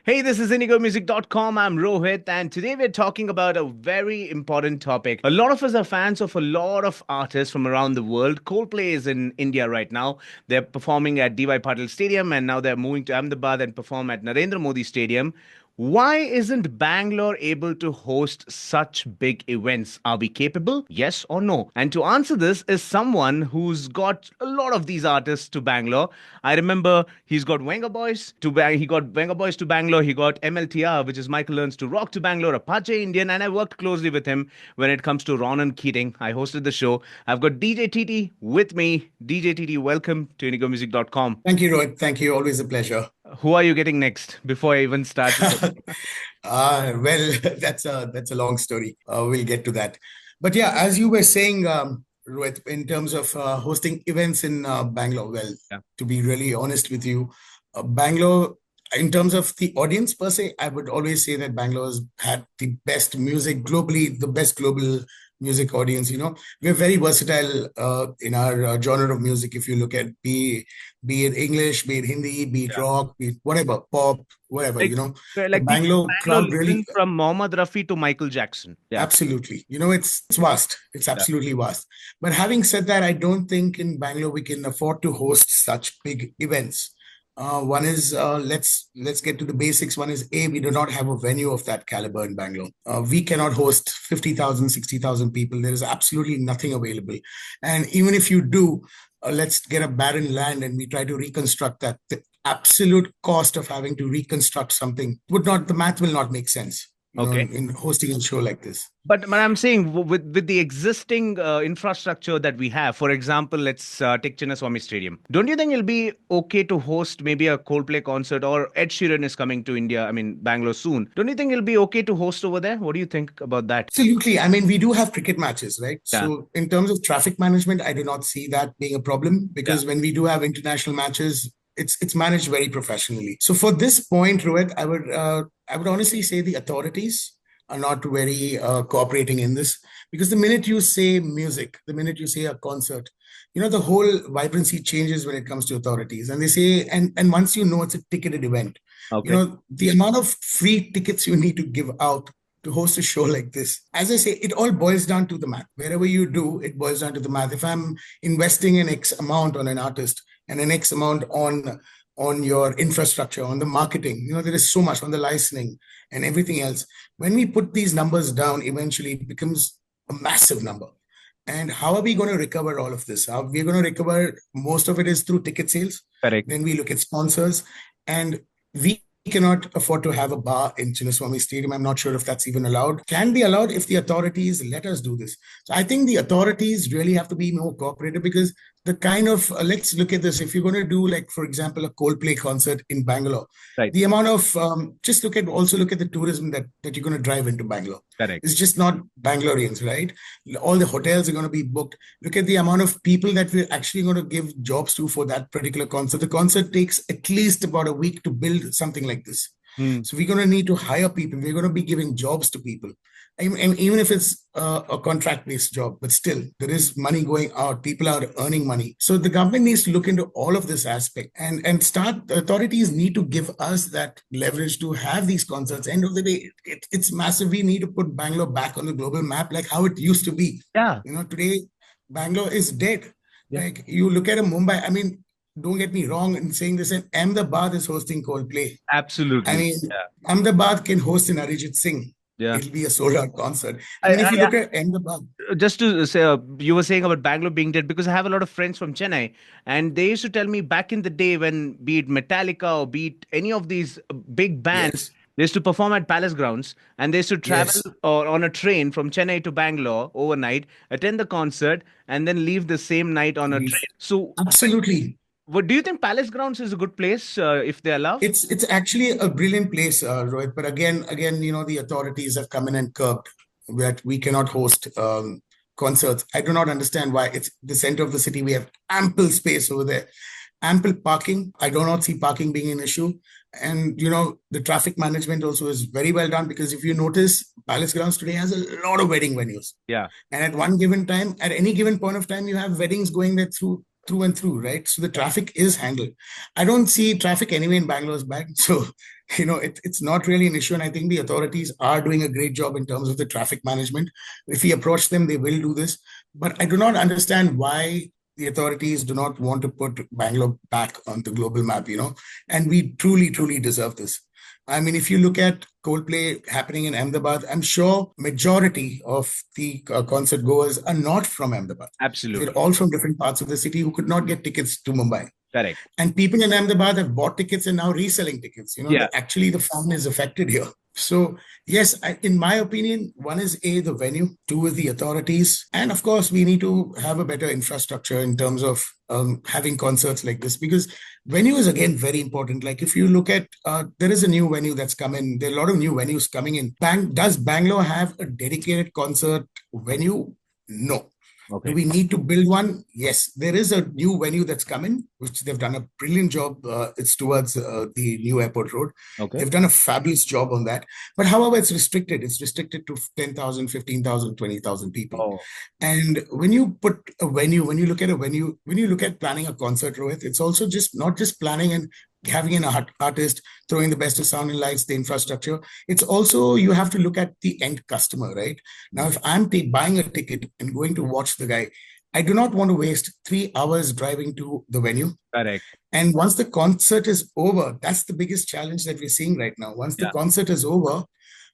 Hey, this is IndigoMusic.com. I'm Rohit, and today we're talking about a very important topic. A lot of us are fans of a lot of artists from around the world. Coldplay is in India right now. They're performing at DY Patil Stadium, and now they're moving to Ahmedabad and perform at Narendra Modi Stadium. Why isn't Bangalore able to host such big events? Are we capable? Yes or no? And to answer this is someone who's got a lot of these artists to Bangalore. I remember he's got he got Venga Boys to Bangalore. He got MLTR, which is Michael Learns to Rock to Bangalore, Apache Indian, and I worked closely with him when it comes to Ronan Keating. I hosted the show. I've got DJ TT with me. DJ TT, welcome to IndigoMusic.com. Thank you, Rohit. Thank you. Always a pleasure. Who are you getting next before I even start with the Well, that's a long story. We'll get to that. But yeah, as you were saying, Rohit, in terms of hosting events in Bangalore, well, yeah. to be really honest with you, Bangalore, in terms of the audience per se, I would always say that Bangalore's had the best music globally, the best global music audience. We're very versatile in our genre of music. If you look at be it English, be it Hindi, be it Yeah. rock, be it whatever, pop, whatever, Like, the like people in Bangalore Bangalore crowd listen really, from Mohammad Rafi to Michael Jackson. Yeah. absolutely, it's vast. It's Yeah. absolutely vast. But having said that, I don't think in Bangalore we can afford to host such big events. One is let's get to the basics. One is we do not have a venue of that caliber in Bangalore. We cannot host 50,000, 60,000 people. There is absolutely nothing available. And even if you do, let's get a barren land and we try to reconstruct that. The absolute cost of having to reconstruct something the math will not make sense, Okay. in hosting a show like this. But I'm saying with the existing infrastructure that we have, for example, let's take Chinnaswamy Stadium. Don't you think it'll be okay to host maybe a Coldplay concert, or Ed Sheeran is coming to India, I mean Bangalore soon. Don't you think it'll be okay to host over there? What do you think about that? Absolutely. I mean, we do have cricket matches, right? Yeah. So, in terms of traffic management, I do not see that being a problem Yeah. because when we do have international matches, it's managed very professionally. So, for this point, Rohit, I would honestly say the authorities are not very cooperating in this because the minute you say music, the minute you say a concert, the whole vibrancy changes when it comes to authorities. And they say, and once it's a ticketed event, Okay. the amount of free tickets you need to give out to host a show like this. As I say, it all boils down to the math. Wherever you do, it boils down to the math. If I'm investing an X amount on an artist and an X amount on your infrastructure, on the marketing, there is so much on the licensing and everything else. When we put these numbers down, eventually it becomes a massive number. And how are we going to recover all of this? We're going to recover most of it is through ticket sales. Correct. Then we look at sponsors, and we cannot afford to have a bar in Chinnaswamy Stadium. I'm not sure if that's even allowed. Can be allowed if the authorities let us do this. So I think the authorities really have to be more cooperative because the kind of let's look at this. If you're going to do, like, for example, a Coldplay concert in Bangalore, Right. the amount of just look at the tourism that you're going to drive into Bangalore. Correct. It's just not Bangaloreans, right? All the hotels are going to be booked. Look at the amount of people that we're actually going to give jobs to for that particular concert. The concert takes at least about a week to build something like this. Hmm. So we're going to need to hire people. We're going to be giving jobs to people. And even if it's a contract-based job, but still there is money going out. People are earning money. So the government needs to look into all of this aspect and start. The authorities need to give us that leverage to have these concerts. End of the day, it's massive. We need to put Bangalore back on the global map like how it used to be. Yeah. Today Bangalore is dead. Yeah. Like, you look at a Mumbai. I mean, don't get me wrong in saying this. And Ahmedabad is hosting Coldplay. I Absolutely. mean, Yeah. Ahmedabad can host an Arijit Singh. Yeah. It'll be a sold out concert. I mean, if you I look at Ahmedabad, just to say, you were saying about Bangalore being dead because I have a lot of friends from Chennai, and they used to tell me back in the day when, be it Metallica or be it any of these big bands, yes, they used to perform at Palace Grounds, and they used to travel yes, or on a train from Chennai to Bangalore overnight, attend the concert, and then leave the same night on a we train. So, absolutely. what do you think? Palace Grounds is a good place if they allow? It's actually a brilliant place, Rohit. But again, the authorities have come in and curbed that we cannot host concerts. I do not understand why. It's the center of the city. We have ample space over there, ample parking. I do not see parking being an issue. And the traffic management also is very well done because if you notice, Palace Grounds today has a lot of wedding venues. Yeah. And at one given time, at any given point of time, you have weddings going there through and through, right? So the traffic is handled. I don't see traffic anyway in Bangalore is bad. So it's not really an issue. And I think the authorities are doing a great job in terms of the traffic management. If we approach them, they will do this. But I do not understand why the authorities do not want to put Bangalore back on the global map, and we truly, truly deserve this. I mean, if you look at Coldplay happening in Ahmedabad, I'm sure majority of the concert goers are not from Ahmedabad. They're Absolutely. all from different parts of the city who could not get tickets to Mumbai. Correct. And people in Ahmedabad have bought tickets and now reselling tickets. Yeah. Actually, the fun is affected here. So, yes, in my opinion, one is A, the venue, two is the authorities. And of course, we need to have a better infrastructure in terms of having concerts like this, because venue is, again, very important. Like if you look at, there is a new venue that's come in. There are a lot of new venues coming in. Does Bangalore have a dedicated concert venue? No. Do Okay. we need to build one? Yes. There is a new venue that's coming, which they've done a brilliant job. It's towards the new airport road. Okay. They've done a fabulous job on that. But however, it's restricted. It's restricted to 10,000, 15,000, 20,000 people. Oh, And when you put a venue, when you look at a venue, when you look at planning a concert, Rohit, it's also just not just planning and having an artist, throwing the best of sound and lights, the infrastructure. It's also, you have to look at the end customer, right? Now, if I'm buying a ticket and going to watch the guy, I do not want to waste 3 hours driving to the venue. correct. And once the concert is over, that's the biggest challenge that we're seeing right now. Once the Yeah. concert is over,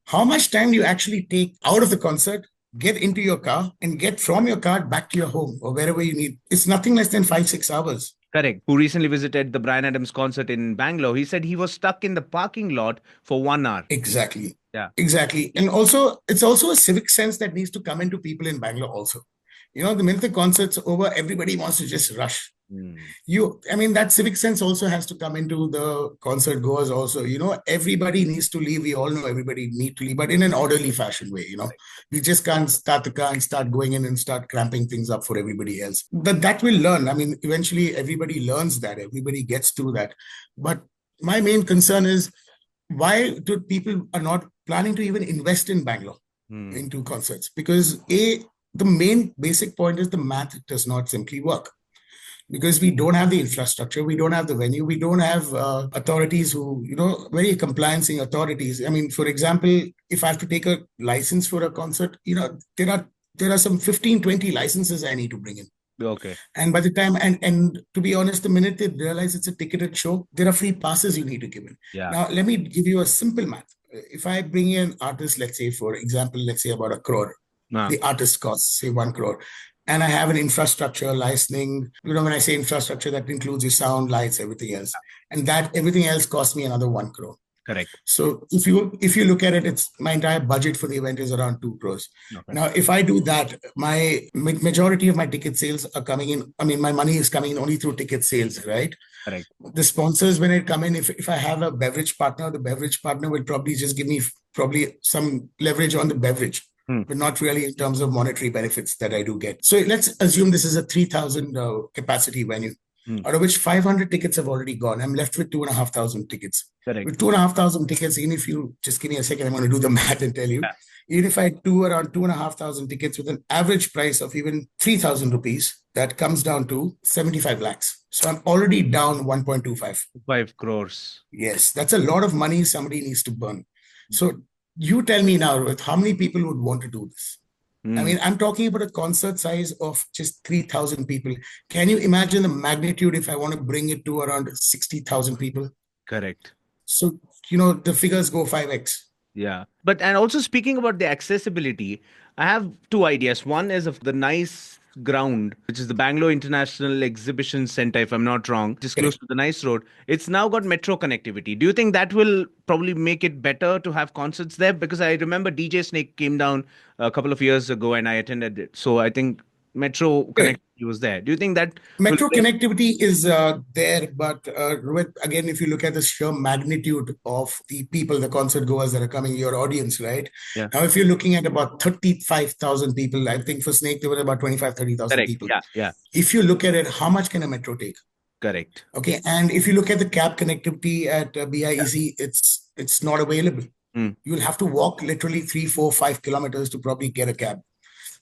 how much time do you actually take out of the concert, get into your car, and get from your car back to your home or wherever you need? It's nothing less than 5, 6 hours. Correct. Who recently visited the Brian Adams concert in Bangalore. He said he was stuck in the parking lot for 1 hour. Exactly. Yeah. Exactly. And also, it's also a civic sense that needs to come into people in Bangalore also. The minute the concert's over, everybody wants to just rush. Hmm. That civic sense also has to come into the concert goers also. Everybody needs to leave. We all know everybody need to leave, but in an orderly fashion way. We just can't start the car and start going in and start cramping things up for everybody else. That will learn. Eventually everybody learns that. Everybody gets to that. But my main concern is, why do people are not planning to even invest in Bangalore into concerts? Because the main basic point is the math does not simply work. Because we don't have the infrastructure, we don't have the venue, we don't have authorities who, very compliancing authorities. For example, if I have to take a license for a concert, there are some 15, 20 licenses I need to bring in. Okay. And by the time, and to be honest, the minute they realize it's a ticketed show, there are free passes you need to give in. Yeah. Now, let me give you a simple math. If I bring in an artist, let's say, for example, let's say about 1 crore, the artist costs, say 1 crore. And I have an infrastructure licensing. When I say infrastructure, that includes your sound, lights, everything else. And that everything else costs me another 1 crore. Correct. So if you look at it, it's my entire budget for the event is around 2 crores. Okay. Now, if I do that, my majority of my ticket sales are coming in. My money is coming in only through ticket sales, right? Correct. The sponsors, when it come in, if I have a beverage partner, the beverage partner will probably just give me probably some leverage on the beverage. But not really in terms of monetary benefits that I do get. So let's assume this is a 3,000 capacity venue, out of which 500 tickets have already gone. I'm left with 2,500 tickets. Correct. With 2,500 tickets, even if you just give me a second, I'm going to do the math and tell you. Yeah. Even if I do around 2,500 tickets with an average price of even 3,000 rupees, that comes down to 75 lakhs. So I'm already down 1.25. 5 crores. Yes, that's a lot of money somebody needs to burn. So you tell me now, Rohit, how many people would want to do this? I'm talking about a concert size of just 3,000 people. Can you imagine the magnitude if I want to bring it to around 60,000 people? Correct. So, the figures go 5x. Yeah. And also speaking about the accessibility, I have two ideas. One is of the nice ground, which is the Bangalore International Exhibition Center, if I'm not wrong, just close to the nice road. It's now got metro connectivity. Do you think that will probably make it better to have concerts there? Because I remember DJ Snake came down a couple of years ago and I attended it. So I think metro connectivity was there. Do you think that metro connectivity is there? But again, if you look at the sheer magnitude of the people, the concert goers that are coming, your audience, right? Yeah. Now, if you're looking at about 35,000 people, I think for Snake, there were about 25, 30,000 people. Yeah. If you look at it, how much can a metro take? Correct. Okay. And if you look at the cab connectivity at BIEC, it's not available. You'll have to walk literally 3, 4, 5 kilometers to probably get a cab.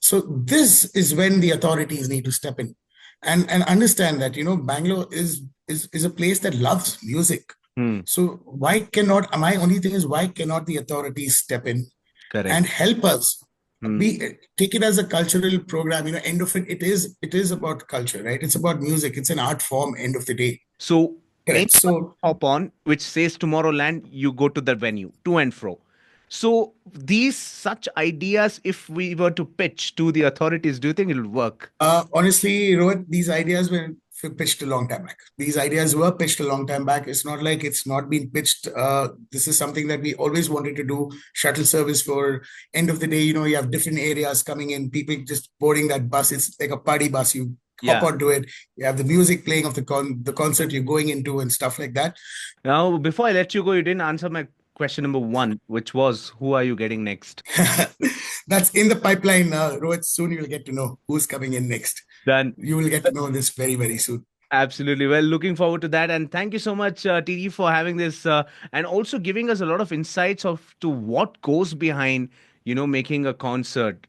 So this is when the authorities need to step in and understand that, Bangalore is a place that loves music. Hmm. So why cannot, my only thing is, why cannot the authorities step in and Correct. help us Hmm. be, take it as a cultural program? End of it, it is about culture, right? It's about music. It's an art form, end of the day. So Correct. anyone So hop on which says Tomorrowland, you go to the venue to and fro. So these such ideas, if we were to pitch to the authorities, do you think it'll work? honestly, Rohit, these ideas were pitched a long time back. These ideas were pitched a long time back. It's not like it's not been pitched. This is something that we always wanted to do. Shuttle service for end of the day. You have different areas coming in. People just boarding that bus. It's like a party bus. You hop Yeah. onto it. You have the music playing of the concert you're going into and stuff like that. Now, before I let you go, you didn't answer my question number one, which was who are you getting next? That's in the pipeline, Rohit. Soon you'll get to know who's coming in next. Done. You will get to know this very, very soon. Absolutely. Well, looking forward to that. And thank you so much, TD, for having this and also giving us a lot of insights of to what goes behind, making a concert.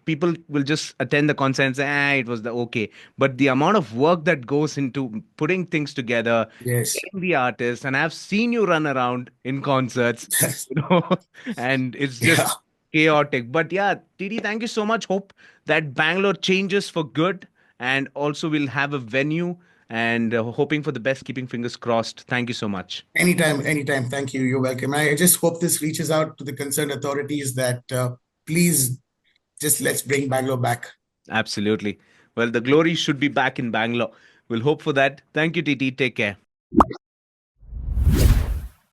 People will just attend the concert and say, it was the okay. But the amount of work that goes into putting things together, Yes. getting the artist, and I've seen you run around in concerts, you know, and it's Yeah. just chaotic. But yeah, TD, thank you so much. Hope that Bangalore changes for good and also we'll have a venue and hoping for the best, keeping fingers crossed. Thank you so much. Anytime, anytime. Thank you. You're welcome. I just hope this reaches out to the concerned authorities that please just let's bring Bangalore back. Absolutely. Well, the glory should be back in Bangalore. We'll hope for that. Thank you, TT. Take care.